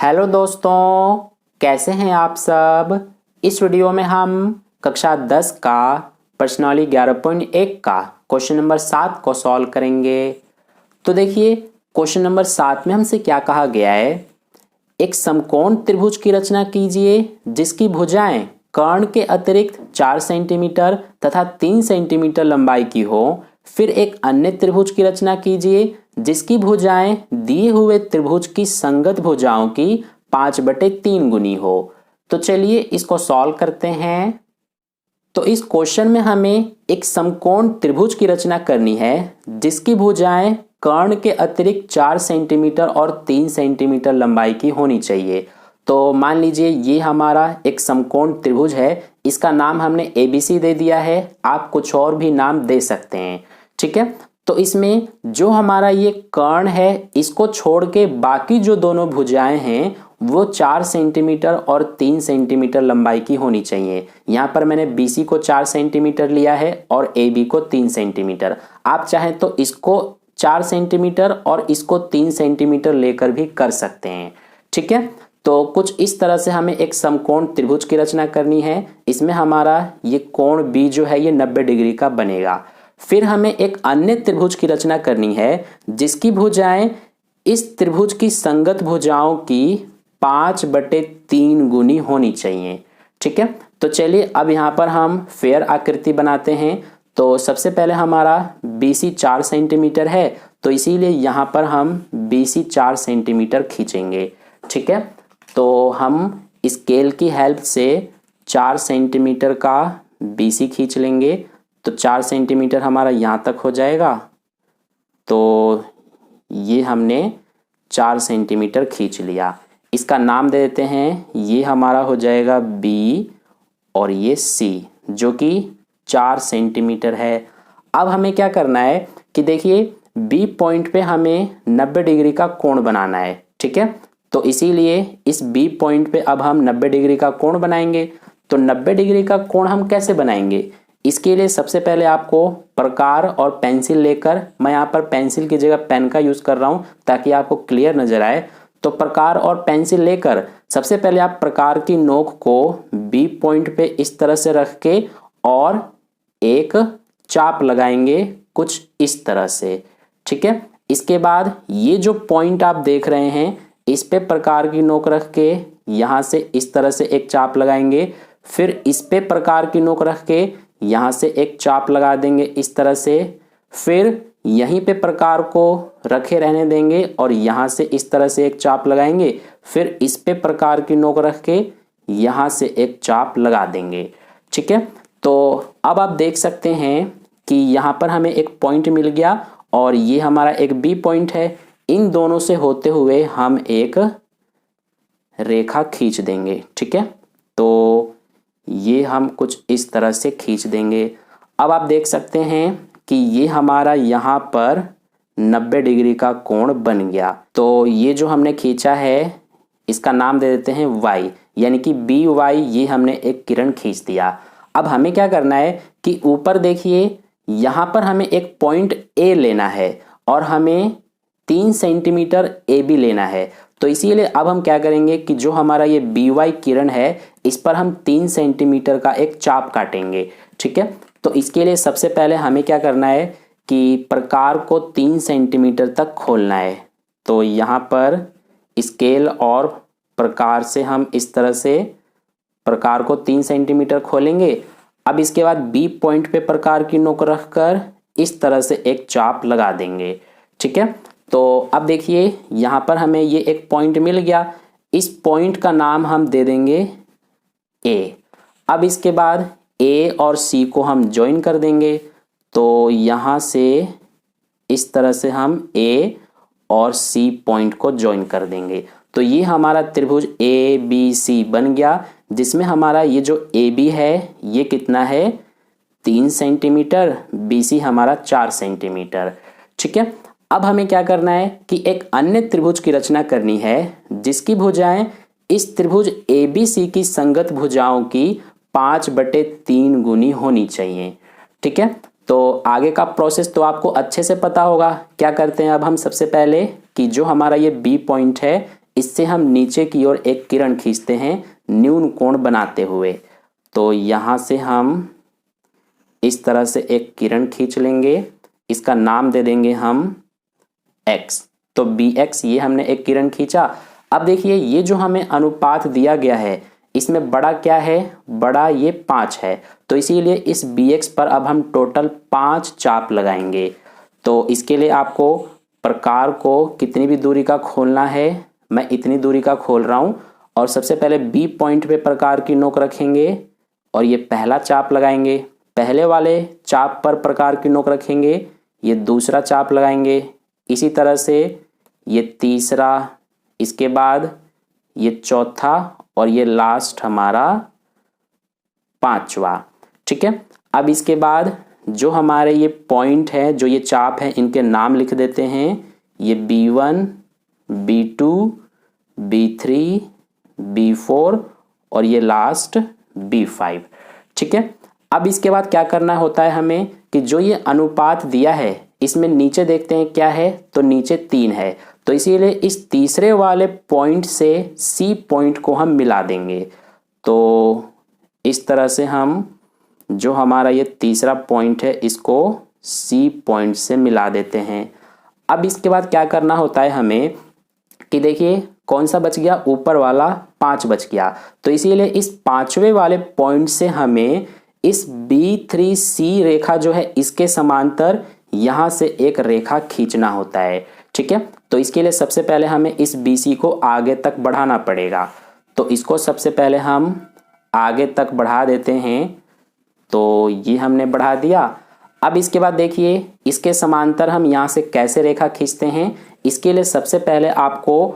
Hello दोस्तों, कैसे हैं आप सब। इस वीडियो में हम कक्षा 10 का प्रश्नावली 11.1 का क्वेश्चन नंबर 7 को सॉल्व करेंगे। तो देखिए, क्वेश्चन नंबर 7 में हमसे क्या कहा गया है। एक समकोण त्रिभुज की रचना कीजिए जिसकी भुजाएं कर्ण के अतिरिक्त 4 सेंटीमीटर तथा 3 सेंटीमीटर लंबाई की हो। फिर एक अन्य त्रिभुज की रचना कीजिए जिसकी भुजाएं दिए हुए त्रिभुज की संगत भुजाओं की 5/3 गुनी हो। तो चलिए इसको सॉल्व करते हैं। तो इस क्वेश्चन में हमें एक समकोण त्रिभुज की रचना करनी है जिसकी भुजाएं कर्ण के अतिरिक्त 4 सेंटीमीटर और 3 सेंटीमीटर लंबाई की होनी चाहिए। तो मान लीजिए ये हमारा एक समकोण त्रिभुज है, इसका नाम हमने ABC दे दिया है, आप कुछ और भी नाम दे सकते हैं। ठीक है, तो इसमें जो हमारा ये कर्ण है इसको छोड़ के बाकी जो दोनों भुजाएं हैं वो 4 सेंटीमीटर और 3 सेंटीमीटर लंबाई की होनी चाहिए। यहाँ पर मैंने BC को 4 सेंटीमीटर लिया है और AB को 3 सेंटीमीटर। आप चाहें तो इसको 4 सेंटीमीटर और इसको 3 सेंटीमीटर लेकर भी कर सकते हैं। ठीक है, तो कुछ इस तरह से हमें एक समकोण त्रिभुज की रचना करनी है। इसमें हमारा ये कोण B जो है ये 90 डिग्री का बनेगा। फिर हमें एक अन्य त्रिभुज की रचना करनी है जिसकी भुजाएं इस त्रिभुज की संगत भुजाओं की 5/3 गुनी होनी चाहिए। ठीक है, तो चलिए अब यहाँ पर हम फेयर आकृति बनाते हैं। तो सबसे पहले हमारा BC 4 सेंटीमीटर है, तो इसीलिए यहाँ पर हम BC 4 सेंटीमीटर खींचेंगे। ठीक है, तो हम स्केल की हेल्प से 4 सेंटीमीटर का BC खींच लेंगे। तो 4 सेंटीमीटर हमारा यहाँ तक हो जाएगा। तो ये हमने 4 सेंटीमीटर खींच लिया। इसका नाम दे देते हैं, ये हमारा हो जाएगा B और ये C जो कि 4 सेंटीमीटर है। अब हमें क्या करना है कि देखिए B पॉइंट पे हमें 90 डिग्री का कोण बनाना है। ठीक है, तो इसीलिए इस B पॉइंट पे अब हम 90 डिग्री का कोण बनाएंगे। तो 90 डिग्री का कोण हम कैसे बनाएंगे, इसके लिए सबसे पहले आपको प्रकार और पेंसिल लेकर, मैं यहाँ पर पेंसिल की जगह पेन का यूज कर रहा हूँ ताकि आपको क्लियर नजर आए। तो प्रकार और पेंसिल लेकर सबसे पहले आप प्रकार की नोक को B पॉइंट पे इस तरह से रख के और एक चाप लगाएंगे कुछ इस तरह से। ठीक है, इसके बाद ये जो पॉइंट आप देख रहे हैं इस पे प्रकार की नोक रख के यहाँ से इस तरह से एक चाप लगाएंगे। फिर इस पे प्रकार की नोक रख के यहाँ से एक चाप लगा देंगे इस तरह से। फिर यहीं पे प्रकार को रखे रहने देंगे और यहाँ से इस तरह से एक चाप लगाएंगे। फिर इस पे प्रकार की नोक रख के यहाँ से एक चाप लगा देंगे। ठीक है, तो अब आप देख सकते हैं कि यहाँ पर हमें एक पॉइंट मिल गया और ये हमारा एक B पॉइंट है। इन दोनों से होते हुए हम एक रेखा खींच देंगे। ठीक है, तो ये हम कुछ इस तरह से खींच देंगे। अब आप देख सकते हैं कि ये हमारा यहाँ पर 90 डिग्री का कोण बन गया। तो ये जो हमने खींचा है इसका नाम दे देते हैं Y, यानी कि BY। ये हमने एक किरण खींच दिया। अब हमें क्या करना है कि ऊपर देखिए यहाँ पर हमें एक पॉइंट A लेना है और हमें 3 सेंटीमीटर AB लेना है। तो इसीलिए अब हम क्या करेंगे कि जो हमारा ये BY किरण है इस पर हम 3 सेंटीमीटर का एक चाप काटेंगे। ठीक है, तो इसके लिए सबसे पहले हमें क्या करना है कि प्रकार को 3 सेंटीमीटर तक खोलना है। तो यहाँ पर स्केल और प्रकार से हम इस तरह से प्रकार को 3 सेंटीमीटर खोलेंगे। अब इसके बाद B पॉइंट पे प्रकार की नोक रखकर इस तरह से एक चाप लगा देंगे। ठीक है, तो अब देखिए यहाँ पर हमें ये एक पॉइंट मिल गया। इस पॉइंट का नाम हम दे देंगे A। अब इसके बाद A और C को हम ज्वाइन कर देंगे। तो यहाँ से इस तरह से हम A और C पॉइंट को ज्वाइन कर देंगे। तो ये हमारा त्रिभुज ABC बन गया, जिसमें हमारा ये जो AB है ये कितना है 3 सेंटीमीटर, BC हमारा 4 सेंटीमीटर। ठीक है, अब हमें क्या करना है कि एक अन्य त्रिभुज की रचना करनी है जिसकी भुजाएं इस त्रिभुज ABC की संगत भुजाओं की 5/3 गुनी होनी चाहिए। ठीक है, तो आगे का प्रोसेस तो आपको अच्छे से पता होगा। क्या करते हैं अब हम सबसे पहले कि जो हमारा ये B पॉइंट है इससे हम नीचे की ओर एक किरण खींचते हैं न्यून कोण बनाते हुए। तो यहाँ से हम इस तरह से एक किरण खींच लेंगे, इसका नाम दे देंगे हम x। तो bx ये हमने एक किरण खींचा। अब देखिए ये जो हमें अनुपात दिया गया है इसमें बड़ा क्या है, बड़ा ये 5 है। तो इसीलिए इस bx पर अब हम टोटल 5 चाप लगाएंगे। तो इसके लिए आपको प्रकार को कितनी भी दूरी का खोलना है, मैं इतनी दूरी का खोल रहा हूँ। और सबसे पहले बी पॉइंट पे प्रकार की नोक रखेंगे और ये पहला चाप लगाएंगे। पहले वाले चाप पर प्रकार की नोक रखेंगे, ये दूसरा चाप लगाएंगे। इसी तरह से ये तीसरा, इसके बाद ये चौथा और ये लास्ट हमारा 5वां। ठीक है, अब इसके बाद जो हमारे ये पॉइंट है, जो ये चाप है, इनके नाम लिख देते हैं। ये B1, B2, B3, B4 और ये लास्ट B5। ठीक है, अब इसके बाद क्या करना होता है हमें कि जो ये अनुपात दिया है इसमें नीचे देखते हैं क्या है, तो नीचे 3 है। तो इसीलिए इस तीसरे वाले पॉइंट से C पॉइंट को हम मिला देंगे। तो इस तरह से हम जो हमारा ये तीसरा पॉइंट है इसको C पॉइंट से मिला देते हैं। अब इसके बाद क्या करना होता है हमें कि देखिए कौन सा बच गया, ऊपर वाला 5 बच गया। तो इसीलिए इस 5वें वाले पॉइंट से हमें इस B3C रेखा जो है इसके समांतर यहाँ से एक रेखा खींचना होता है। ठीक है, तो इसके लिए सबसे पहले हमें इस BC को आगे तक बढ़ाना पड़ेगा। तो इसको सबसे पहले हम आगे तक बढ़ा देते हैं। तो ये हमने बढ़ा दिया। अब इसके बाद देखिए इसके समांतर हम यहाँ से कैसे रेखा खींचते हैं। इसके लिए सबसे पहले आपको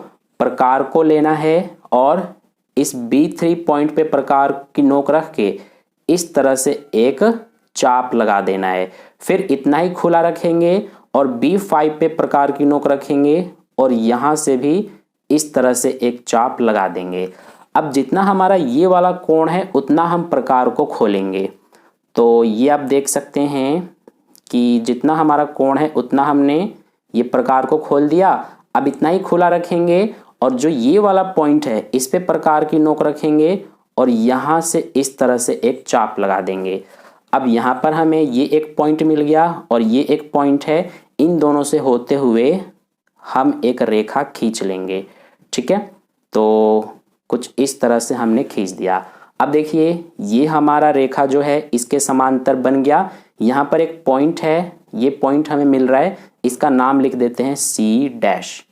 प्रकार को लेना है और इस B3 पॉइंट पे प्रकार की नोक रख के इस तरह से एक चाप लगा देना है। फिर इतना ही खुला रखेंगे और B5 पे प्रकार की नोक रखेंगे और यहाँ से भी इस तरह से एक चाप लगा देंगे। अब जितना हमारा ये वाला कोण है उतना हम प्रकार को खोलेंगे। तो ये आप देख सकते हैं कि जितना हमारा कोण है उतना हमने ये प्रकार को खोल दिया। अब इतना ही खुला रखेंगे और जो ये वाला पॉइंट है इस पे प्रकार की नोक रखेंगे और यहाँ से इस तरह से एक चाप लगा देंगे। अब यहाँ पर हमें ये एक पॉइंट मिल गया और ये एक पॉइंट है, इन दोनों से होते हुए हम एक रेखा खींच लेंगे। ठीक है, तो कुछ इस तरह से हमने खींच दिया। अब देखिए ये हमारा रेखा जो है इसके समांतर बन गया। यहाँ पर एक पॉइंट है, ये पॉइंट हमें मिल रहा है, इसका नाम लिख देते हैं C'।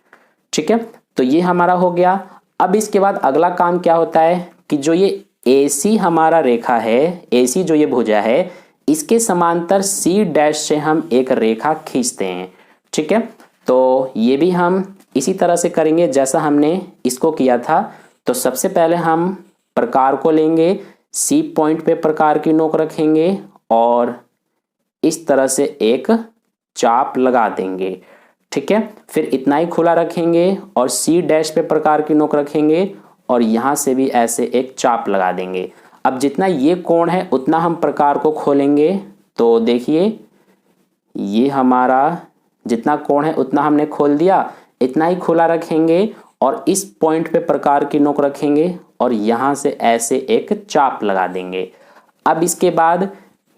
ठीक है, तो ये हमारा हो गया। अब इसके बाद अगला काम क्या होता है कि जो ये AC हमारा रेखा है, AC जो ये भुजा है, इसके समांतर C' से हम एक रेखा खींचते हैं। ठीक है, तो ये भी हम इसी तरह से करेंगे जैसा हमने इसको किया था। तो सबसे पहले हम प्रकार को लेंगे, C पॉइंट पे प्रकार की नोक रखेंगे और इस तरह से एक चाप लगा देंगे। ठीक है, फिर इतना ही खुला रखेंगे और C' पे प्रकार की नोक रखेंगे और यहाँ से भी ऐसे एक चाप लगा देंगे। अब जितना ये कोण है उतना हम प्रकार को खोलेंगे। तो देखिए ये हमारा जितना कोण है उतना हमने खोल दिया, इतना ही खुला रखेंगे और इस पॉइंट पे प्रकार की नोक रखेंगे और यहाँ से ऐसे एक चाप लगा देंगे। अब इसके बाद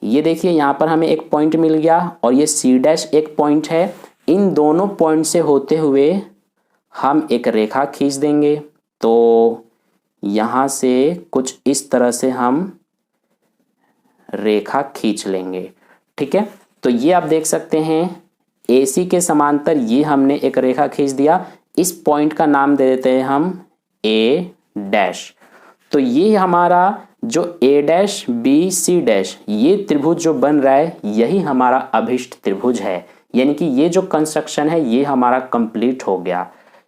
ये देखिए यहाँ पर हमें एक पॉइंट मिल गया और ये C' एक पॉइंट है। इन दोनों पॉइंट से होते हुए हम एक रेखा खींच देंगे। तो यहाँ से कुछ इस तरह से हम रेखा खींच लेंगे। ठीक है, तो ये आप देख सकते हैं AC के समांतर ये हमने एक रेखा खींच दिया। इस पॉइंट का नाम दे देते हैं हम A'। तो ये हमारा जो A', B, C' ये त्रिभुज जो बन रहा है यही हमारा अभिष्ट त्रिभुज है। यानी कि ये जो कंस्ट्रक्शन है ये हमारा कंप्लीट हो गया।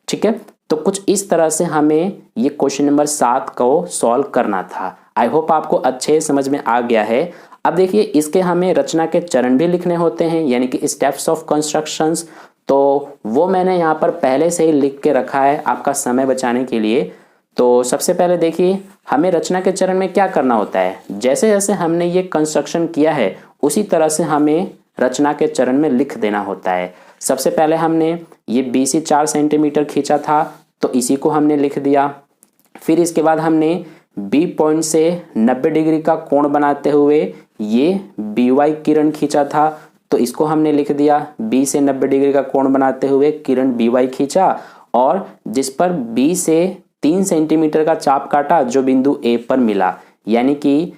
ठीक है, तो कुछ इस तरह से हमें ये क्वेश्चन नंबर 7 को सॉल्व करना था। आई होप आपको अच्छे समझ में आ गया है। अब देखिए इसके हमें रचना के चरण भी लिखने होते हैं, यानी कि स्टेप्स ऑफ कंस्ट्रक्शंस। तो वो मैंने यहाँ पर पहले से ही लिख के रखा है आपका समय बचाने के लिए। तो सबसे पहले देखिए हमें रचना के चरण में क्या करना होता है। जैसे जैसे हमने ये कंस्ट्रक्शन किया है उसी तरह से हमें रचना के चरण में लिख देना होता है। सबसे पहले हमने ये BC 4 सेंटीमीटर खींचा था, तो इसी को हमने लिख दिया। फिर इसके बाद हमने बी पॉइंट से 90 डिग्री का कोण बनाते हुए ये बी वाई किरण खींचा था, तो इसको हमने लिख दिया। बी से 90 डिग्री का कोण बनाते हुए किरण बी वाई खींचा और जिस पर बी से 3 सेंटीमीटर का चाप काटा जो बिंदु ए पर मिला, यानी कि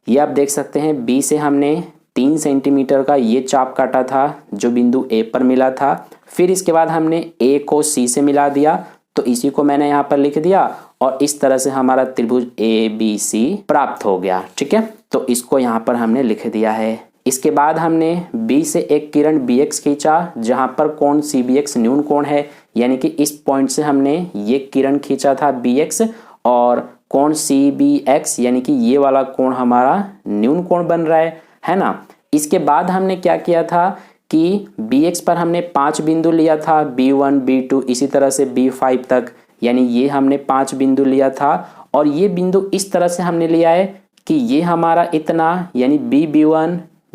ये आप देख सकते हैं बी से हमने 3 सेंटीमीटर का ये चाप काटा था जो बिंदु ए पर मिला था। फिर इसके बाद हमने ए को सी से मिला दिया, तो इसी को मैंने यहाँ पर लिख दिया और इस तरह से हमारा त्रिभुज ए बी सी प्राप्त हो गया। ठीक है, तो इसको यहाँ पर हमने लिख दिया है। इसके बाद हमने बी से एक किरण बी एक्स खींचा जहाँ पर कोण सी बी एक्स न्यून कोण है, यानी कि इस पॉइंट से हमने ये किरण खींचा था बी एक्स और कोण सी बी एक्स यानी कि ये वाला कोण हमारा न्यून कोण बन रहा है ना। इसके बाद हमने क्या किया था कि बी एक्स पर हमने 5 बिंदु लिया था, B1 B2 इसी तरह से B5 तक, यानी ये हमने 5 बिंदु लिया था और ये बिंदु इस तरह से हमने लिया है कि ये हमारा इतना यानी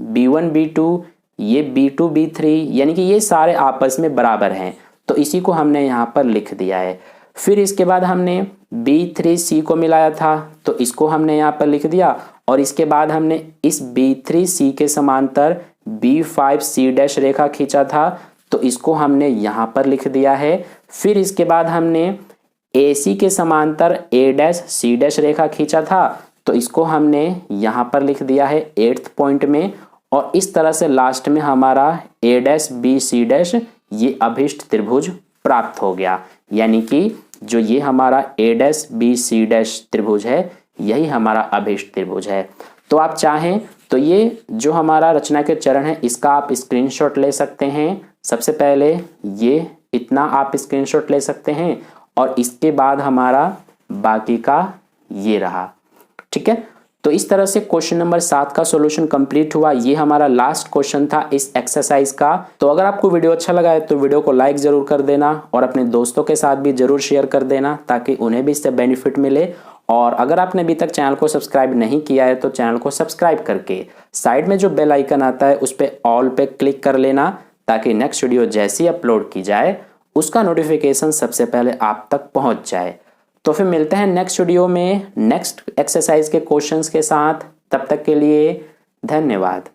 B1 B2 ये B2 B3 यानी कि ये सारे आपस में बराबर हैं, तो इसी को हमने यहाँ पर लिख दिया है। फिर इसके बाद हमने B3C को मिलाया था, तो इसको हमने यहाँ पर लिख दिया और इसके बाद हमने इस B3C के समांतर B5C' रेखा खींचा था, तो इसको हमने यहाँ पर लिख दिया है। फिर इसके बाद हमने AC के समांतर A'(C' रेखा खींचा था, तो इसको हमने यहाँ पर लिख दिया है 8th पॉइंट में और इस तरह से लास्ट में हमारा A'(BC' ये अभिष्ट त्रिभुज प्राप्त हो गया, यानी कि जो ये हमारा A'(BC' त्रिभुज है यही हमारा अभिष्ट त्रिभुज है। तो आप चाहें तो ये जो हमारा रचना के चरण है इसका आप स्क्रीनशॉट ले सकते हैं। सबसे पहले ये इतना आप स्क्रीनशॉट ले सकते हैं और इसके बाद हमारा बाकी का ये रहा। ठीक है, तो इस तरह से क्वेश्चन नंबर 7 का सॉल्यूशन कंप्लीट हुआ। ये हमारा लास्ट क्वेश्चन था इस एक्सरसाइज का। तो अगर आपको वीडियो अच्छा लगा है तो वीडियो को लाइक जरूर कर देना और अपने दोस्तों के साथ भी जरूर शेयर कर देना ताकि उन्हें भी इससे बेनिफिट मिले। और अगर आपने अभी तक चैनल को सब्सक्राइब नहीं किया है तो चैनल को सब्सक्राइब करके साइड में जो बेल आइकन आता है उस पर ऑल पे क्लिक कर लेना ताकि नेक्स्ट वीडियो जैसी अपलोड की जाए उसका नोटिफिकेशन सबसे पहले आप तक पहुंच जाए। तो फिर मिलते हैं नेक्स्ट वीडियो में नेक्स्ट एक्सरसाइज के क्वेश्चंस के साथ। तब तक के लिए धन्यवाद।